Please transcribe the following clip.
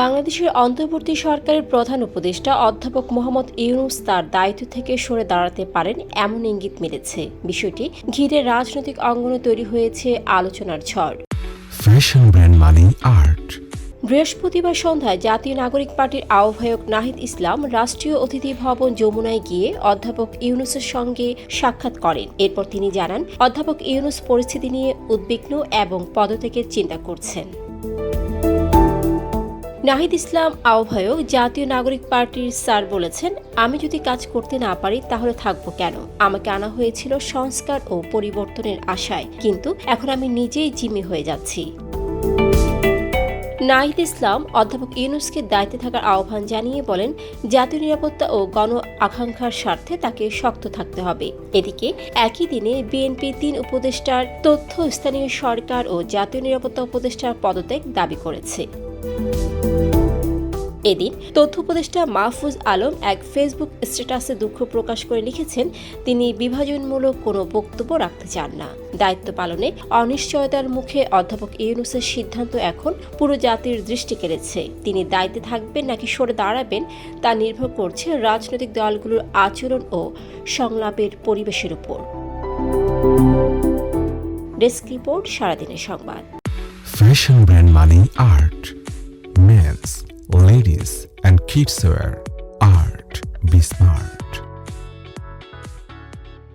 বাংলাদেশের অন্তর্বর্তী সরকারের প্রধান উপদেষ্টা অধ্যাপক মোহাম্মদ ইউনূস তার দায়িত্ব থেকে সরে দাঁড়াতে পারেন এমন ইঙ্গিত মিলেছে। বিষয়টি ঘিরে রাজনৈতিক অঙ্গনে তৈরি হয়েছে আলোচনার ঝড়। ফ্যাশন ব্র্যান্ড মানে আর্ট। বৃহস্পতিবার সন্ধ্যায় জাতীয় নাগরিক পার্টির আহ্বায়ক নাহিদ ইসলাম রাষ্ট্রীয় অতিথি ভবন যমুনায় গিয়ে অধ্যাপক ইউনূসের সঙ্গে সাক্ষাৎ করেন। এরপর তিনি জানান, অধ্যাপক ইউনূস পরিস্থিতি নিয়ে উদ্বিগ্ন এবং পদত্যাগের চিন্তা করছেন। নাহিদ ইসলাম আহ্বায়ক জাতীয় নাগরিক পার্টির স্যার বলেছেন, আমি যদি কাজ করতে না পারি তাহলে থাকবো কেন? আমাকে আনা হয়েছিল সংস্কার ও পরিবর্তনের আশায়, কিন্তু এখন আমি নিজেই জিম্মি হয়ে যাচ্ছি। নাহিদ ইসলাম অধ্যাপক ইউনূসকে দায়িত্বে থাকার আহ্বান জানিয়ে বলেন, জাতীয় নিরাপত্তা ও গণ আকাঙ্ক্ষার স্বার্থে তাকে শক্ত থাকতে হবে। এদিকে একই দিনে বিএনপি ৩ উপদেষ্টার তথ্য স্থানীয় সরকার ও জাতীয় নিরাপত্তা উপদেষ্টার পদত্যাগ দাবি করেছে। এদিন তথ্য উপদেষ্টা মাহফুজ আলম এক ফেসবুক স্ট্যাটাসে দুঃখ প্রকাশ করে লিখেছেন, তিনি বিভাজনমূলক কোনো বক্তব্য রাখতে চান না। দায়িত্ব পালনে অনিশ্চয়তার মুখে অধ্যাপক ইউনূসের সিদ্ধান্ত এখন পুরো জাতির দৃষ্টি কেড়েছে। তিনি দায়িত্বে থাকবেন নাকি সরে দাঁড়াবেন তা নির্ভর করছে রাজনৈতিক দলগুলোর আচরণ ও সংলাপের পরিবেশের উপর। ডেস্ক রিপোর্ট, সারাদিনের সংবাদ। ফ্যাশন ব্র্যান্ড মানে art. Men's, ladies and kids wear. Art. Be smart.